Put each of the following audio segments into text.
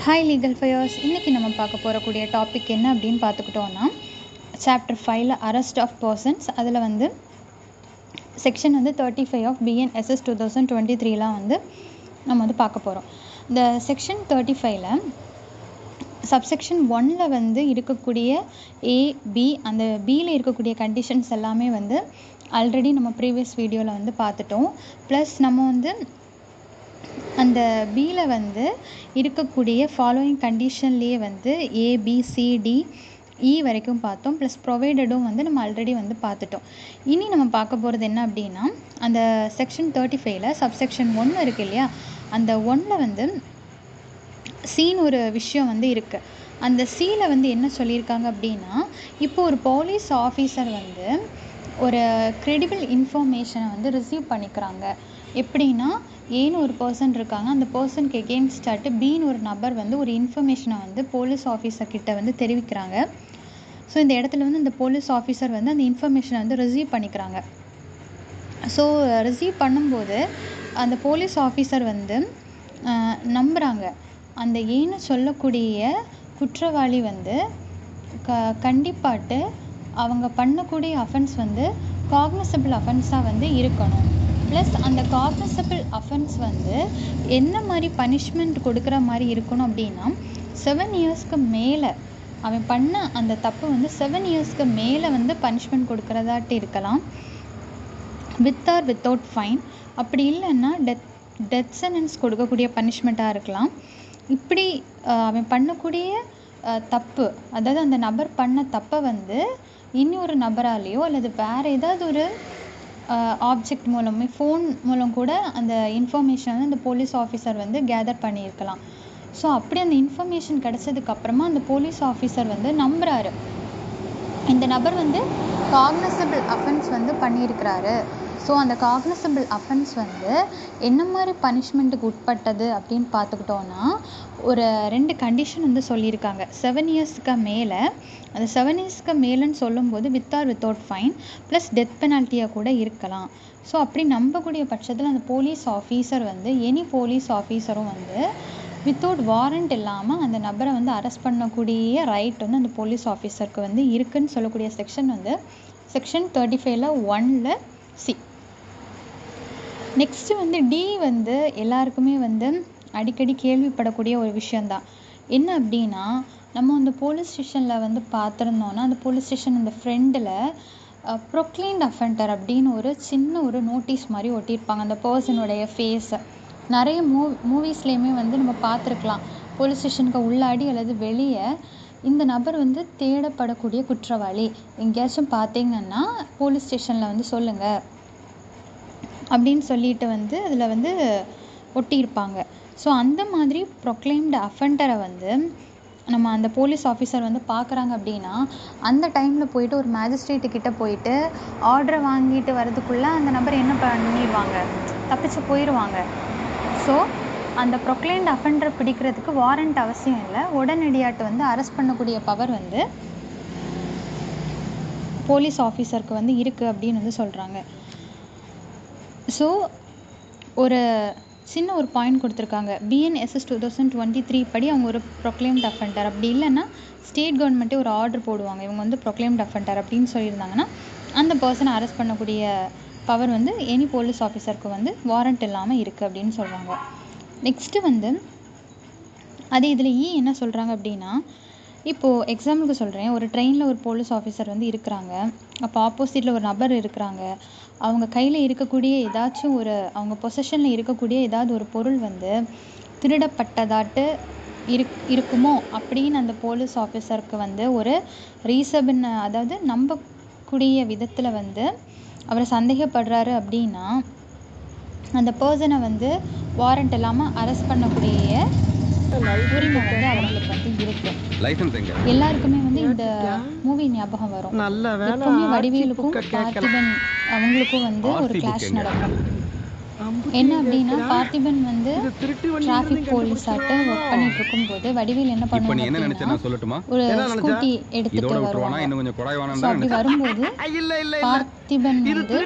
Hi legal fires. இன்றைக்கி நம்ம பார்க்க போகக்கூடிய டாபிக் என்ன அப்படின்னு பார்த்துக்கிட்டோன்னா, சாப்டர் 5ல் அரெஸ்ட் ஆஃப் பர்சன்ஸ். அதில் வந்து செக்ஷன் வந்து 35 ஆஃப் BNSS 2023லாம் வந்து நம்ம வந்து பார்க்க போகிறோம். இந்த செக்ஷன் 35ல் சப்செக்ஷன் 1ல் வந்து இருக்கக்கூடிய A, B, அந்த Bயில் இருக்கக்கூடிய கண்டிஷன்ஸ் எல்லாமே வந்து ஆல்ரெடி நம்ம ப்ரீவியஸ் வீடியோவில் வந்து பார்த்துட்டோம். ப்ளஸ் நம்ம வந்து அந்த பியில் வந்து இருக்கக்கூடிய ஃபாலோயிங் கண்டிஷன்லேயே வந்து ABCDE வரைக்கும் பார்த்தோம். ப்ளஸ் ப்ரொவைடடும் வந்து நம்ம ஆல்ரெடி வந்து பார்த்துட்டோம். இனி நம்ம பார்க்க போகிறது என்ன அப்படின்னா, அந்த செக்ஷன் 35ல் சப்செக்ஷன் 1 இருக்குது இல்லையா, அந்த 1ல் வந்து சீன்னு ஒரு விஷயம் வந்து இருக்குது. அந்த சியில் வந்து என்ன சொல்லியிருக்காங்க அப்படின்னா, இப்போ ஒரு போலீஸ் ஆஃபீஸர் வந்து ஒரு க்ரெடிபிள் இன்ஃபர்மேஷனை வந்து ரிசீவ் பண்ணிக்கிறாங்க. எப்படின்னா, ஏன்னு ஒரு பர்சன் இருக்காங்க, அந்த பர்சனுக்கு எகெயின்ஸ்டாட்டு பின்னு ஒரு நபர் வந்து ஒரு இன்ஃபர்மேஷனை வந்து போலீஸ் ஆஃபீஸர்கிட்ட வந்து தெரிவிக்கிறாங்க. ஸோ இந்த இடத்துல வந்து இந்த போலீஸ் ஆஃபீஸர் வந்து அந்த இன்ஃபர்மேஷனை வந்து ரிசீவ் பண்ணிக்கிறாங்க. ஸோ ரிசீவ் பண்ணும்போது அந்த போலீஸ் ஆஃபீஸர் வந்து நம்புகிறாங்க, அந்த ஏன்னு சொல்லக்கூடிய குற்றவாளி வந்து கண்டிப்பாட்டு அவங்க பண்ணக்கூடிய அஃபென்ஸ் வந்து காக்னிசபிள் அஃபென்ஸாக வந்து இருக்கணும். ப்ளஸ் அந்த காக்னிசபிள் அஃபென்ஸ் வந்து என்ன மாதிரி பனிஷ்மெண்ட் கொடுக்குற மாதிரி இருக்கணும் அப்படின்னா, 7 இயர்ஸ்க்கு மேலே அவன் பண்ண அந்த தப்பு வந்து 7 இயர்ஸ்க்கு மேலே வந்து பனிஷ்மெண்ட் கொடுக்குறதாட்டு இருக்கலாம், வித் ஆர் வித்தவுட் ஃபைன். அப்படி இல்லைன்னா டெத் சென்டென்ஸ் கொடுக்கக்கூடிய பனிஷ்மெண்ட்டாக இருக்கலாம். இப்படி அவன் பண்ணக்கூடிய தப்பு, அதாவது அந்த நபர் பண்ண தப்பை வந்து இன்னொரு நபராலேயோ அல்லது வேறு ஏதாவது ஒரு ஆப்ஜெக்ட் மூலமே, ஃபோன் மூலம் கூட அந்த இன்ஃபர்மேஷன் வந்து அந்த போலீஸ் ஆஃபீஸர் வந்து கேதர் பண்ணியிருக்கலாம். ஸோ அப்படி அந்த இன்ஃபர்மேஷன் கிடச்சதுக்கப்புறமா அந்த போலீஸ் ஆஃபீஸர் வந்து நம்புகிறாரு, இந்த நபர் வந்து காக்னிசபிள் அஃபென்ஸ் வந்து பண்ணியிருக்கிறாரு. ஸோ அந்த காக்னிசபிள் அஃபென்ஸ் வந்து என்ன மாதிரி பனிஷ்மெண்ட்டுக்கு உட்பட்டது அப்படின்னு பார்த்துக்கிட்டோன்னா, ஒரு 2 கண்டிஷன் வந்து சொல்லியிருக்காங்க. 7 இயர்ஸ்க்கு மேலே, அந்த 7 இயர்ஸ்க்கு மேலேன்னு சொல்லும்போது with or without fine plus death பெனால்ட்டியாக கூட இருக்கலாம். ஸோ அப்படி நம்பக்கூடிய பட்சத்தில் அந்த போலீஸ் ஆஃபீஸர் வந்து எனி போலீஸ் ஆஃபீஸரும் வந்து வித்தவுட் வாரண்ட் இல்லாமல் அந்த நபரை வந்து அரெஸ்ட் பண்ணக்கூடிய ரைட் வந்து அந்த போலீஸ் ஆஃபீஸருக்கு வந்து இருக்குதுன்னு சொல்லக்கூடிய செக்ஷன் வந்து செக்ஷன் 35ல் 1ல் C. நெக்ஸ்ட்டு வந்து D வந்து எல்லாருக்குமே வந்து அடிக்கடி கேள்விப்படக்கூடிய ஒரு விஷயந்தான். என்ன அப்படின்னா, நம்ம அந்த போலீஸ் ஸ்டேஷனில் வந்து பார்த்துருந்தோன்னா, அந்த போலீஸ் ஸ்டேஷன் அந்த ஃப்ரெண்டில் ப்ரொக்ளைம்ட் அஃபெண்டர் அப்படின்னு ஒரு சின்ன ஒரு நோட்டீஸ் மாதிரி ஒட்டியிருப்பாங்க, அந்த பர்சனுடைய ஃபேஸை. நிறைய மூவிஸ்லேயுமே வந்து நம்ம பார்த்துருக்கலாம், போலீஸ் ஸ்டேஷனுக்கு உள்ளாடி அல்லது வெளியே இந்த நபர் வந்து தேடப்படக்கூடிய குற்றவாளி, எங்கேயாச்சும் பார்த்தீங்கன்னா போலீஸ் ஸ்டேஷனில் வந்து சொல்லுங்கள் அப்படின்னு சொல்லிட்டு வந்து அதில் வந்து ஒட்டியிருப்பாங்க. ஸோ அந்த மாதிரி ப்ரொக்ளைம்டு அஃபெண்டரை வந்து நம்ம அந்த போலீஸ் ஆஃபீஸர் வந்து பார்க்குறாங்க அப்படின்னா, அந்த டைமில் போயிட்டு ஒரு மேஜிஸ்ட்ரேட்டுக்கிட்ட போயிட்டு ஆர்டரை வாங்கிட்டு வரதுக்குள்ளே அந்த நபர் என்ன பண்ணிடுவாங்க, தப்பிச்சு போயிடுவாங்க. ஸோ அந்த ப்ரொக்ளைம்டு அஃபெண்டரை பிடிக்கிறதுக்கு வாரண்ட் அவசியம் இல்லை, உடனடியாட்டு வந்து அரெஸ்ட் பண்ணக்கூடிய பவர் வந்து போலீஸ் ஆஃபீஸருக்கு வந்து இருக்குது அப்படின்னு வந்து சொல்கிறாங்க. ஸோ ஒரு சின்ன ஒரு பாயிண்ட் கொடுத்துருக்காங்க, BNSS 2023 படி அவங்க ஒரு ப்ரொக்ளைம்டு அஃபெண்டர், அப்படி இல்லைன்னா ஸ்டேட் கவர்மெண்ட்டே ஒரு ஆர்டர் போடுவாங்க, இவங்க வந்து ப்ரொக்ளைம்டு அஃபெண்டர் அப்படின்னு சொல்லியிருந்தாங்கன்னா அந்த பர்சனை அரெஸ்ட் பண்ணக்கூடிய பவர் வந்து எனி போலீஸ் ஆஃபீஸருக்கு வந்து வாரண்ட் இல்லாமல் இருக்குது அப்படின்னு சொல்கிறாங்க. நெக்ஸ்ட்டு வந்து அதே இதில் என்ன சொல்கிறாங்க அப்படின்னா, இப்போது எக்ஸாம்பிளுக்கு சொல்கிறேன், ஒரு ட்ரெயினில் ஒரு போலீஸ் ஆஃபீஸர் வந்து இருக்கிறாங்க, அப்போ ஆப்போசிட்டில் ஒரு நபர் இருக்கிறாங்க, அவங்க கையில் இருக்கக்கூடிய ஏதாச்சும் ஒரு, அவங்க பொசஷனில் இருக்கக்கூடிய ஏதாவது ஒரு பொருள் வந்து திருடப்பட்டதாட்டு இருக்குமோ அப்படின்னு அந்த போலீஸ் ஆஃபீஸருக்கு வந்து ஒரு ரீசன், அதாவது நம்பக்கூடிய விதத்தில் வந்து அவரை சந்தேகப்படுறாரு அப்படின்னா அந்த பர்சனை வந்து வாரண்ட் இல்லாமல் அரெஸ்ட் பண்ணக்கூடிய உரிமை வந்து அவங்களுக்கு வந்து இருக்கு. எல்லாருக்குமே வந்து இந்த மூவி ஞாபகம் வரும், எப்பவுமே வடிவேலுக்கும் பார்த்திபன் அவங்களுக்கும் வந்து ஒரு கிளாஷ் நடக்கும். என்ன அப்படின்னா, பார்த்திபன் வந்து டிராஃபிக் போலீஸ் ஆட்டு ஒர்க் பண்ணிட்டு இருக்கும்போது வடிவேல் என்ன பண்ணுவாங்க, ஒரு ஸ்கூட்டி எடுத்துட்டு வருவாங்க. அப்படி வரும்போது பார்த்திபன் வந்து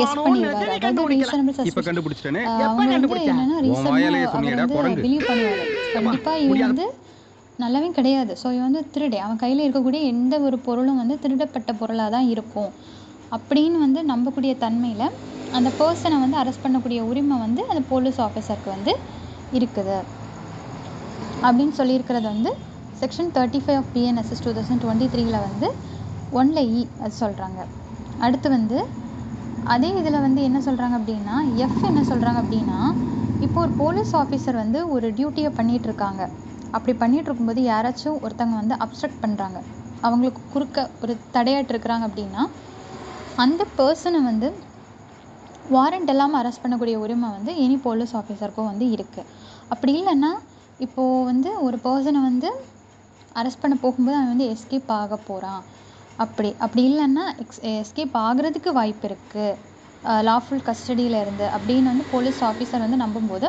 கெஸ் பண்ணிடுவாரு, அதாவது ரீசனபிள் சஸ்பெக்ட், அவங்க வந்து என்னன்னா ரீசனபிள் அவர் வந்து பிலீவ் பண்ணுவாரு, கண்டிப்பாக இவன் வந்து நல்லவன் கிடையாது. ஸோ இவன் வந்து திருடே. அவன் கையில் இருக்கக்கூடிய எந்த ஒரு பொருளும் வந்து திருடப்பட்ட பொருளாக தான் இருக்கும் அப்படின்னு வந்து நம்பக்கூடிய தன்மையில் அந்த பர்சனை வந்து அரெஸ்ட் பண்ணக்கூடிய உரிமை வந்து அந்த போலீஸ் ஆஃபீஸருக்கு வந்து இருக்குது அப்படின்னு சொல்லியிருக்கிறது வந்து செக்ஷன் 35 ஆஃப் பிஎன்எஸ்எஸ் 2023 வந்து 1 அது சொல்கிறாங்க. அடுத்து வந்து அதே இதில் வந்து என்ன சொல்கிறாங்க அப்படின்னா எஃப் என்ன சொல்கிறாங்க அப்படின்னா, இப்போ ஒரு போலீஸ் ஆஃபீஸர் வந்து ஒரு டியூட்டியை பண்ணிகிட்ருக்காங்க. அப்படி பண்ணிகிட்டு இருக்கும்போது யாராச்சும் ஒருத்தங்க வந்து அப்ஸ்ட்ரக்ட் பண்ணுறாங்க, அவங்களுக்கு குறுக்க ஒரு தடையாட்டு இருக்கிறாங்க அப்படின்னா அந்த பர்சனை வந்து வாரண்ட் இல்லாமல் அரெஸ்ட் பண்ணக்கூடிய உரிமை வந்து எனி போலீஸ் ஆஃபீஸருக்கும் வந்து இருக்குது. அப்படி இல்லைன்னா இப்போது வந்து ஒரு பர்சனை வந்து அரெஸ்ட் பண்ண போகும்போது அவன் வந்து எஸ்கேப் ஆக போகிறான், அப்படி இல்லைன்னா எஸ்கேப் ஆகிறதுக்கு வாய்ப்பு இருக்குது லாஃபுல் கஸ்டடியில் இருந்து அப்படின்னு வந்து போலீஸ் ஆஃபீஸர் வந்து நம்பும்போது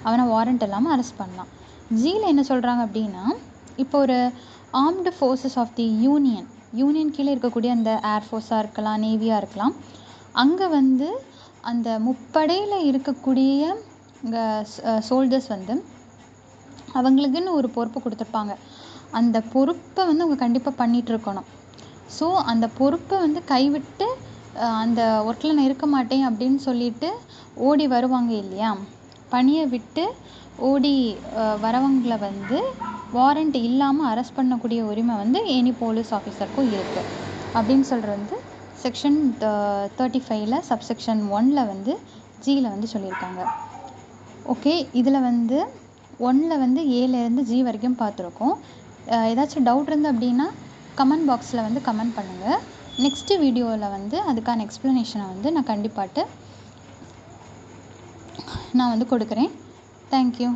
அவனை வாரண்ட் இல்லாமல் அரெஸ்ட் பண்ணலாம். ஜியில் என்ன சொல்கிறாங்க அப்படின்னா, இப்போ ஒரு armed forces of the union கீழே இருக்கக்கூடிய அந்த ஏர்ஃபோர்ஸாக இருக்கலாம், நேவியாக இருக்கலாம், அங்கே வந்து அந்த முப்படையில் இருக்கக்கூடிய சோல்ஜர்ஸ் வந்து அவங்களுக்குன்னு ஒரு பொறுப்பு கொடுத்துருப்பாங்க. அந்த பொறுப்பை வந்து அவங்க கண்டிப்பாக பண்ணிகிட்ருக்கணும். ஸோ அந்த பொறுப்பை வந்து கைவிட்டு அந்த ஒர்க்கில் நான் இருக்க மாட்டேன் அப்படின்னு சொல்லிட்டு ஓடி வருவாங்க இல்லையா, பணியை விட்டு ஓடி வரவங்களை வந்து வாரண்ட் இல்லாமல் அரெஸ்ட் பண்ணக்கூடிய உரிமை வந்து எனி போலீஸ் ஆஃபீஸருக்கும் இருக்குது அப்படின்னு சொல்கிறது வந்து செக்ஷன் 35 சப்செக்ஷன் 1 வந்து ஜியில் வந்து சொல்லியிருக்காங்க. ஓகே, இதில் வந்து 1 வந்து ஏலேருந்து ஜி வரைக்கும் பார்த்துருக்கோம். ஏதாச்சும் டவுட் இருந்து அப்படின்னா கமெண்ட் பாக்ஸில் வந்து கமெண்ட் பண்ணுங்கள். நெக்ஸ்ட்டு வீடியோவில் வந்து அதுக்கான எக்ஸ்ப்ளனேஷனை வந்து நான் கண்டிப்பாட்டு நான் வந்து கொடுக்குறேன். தேங்க்யூ.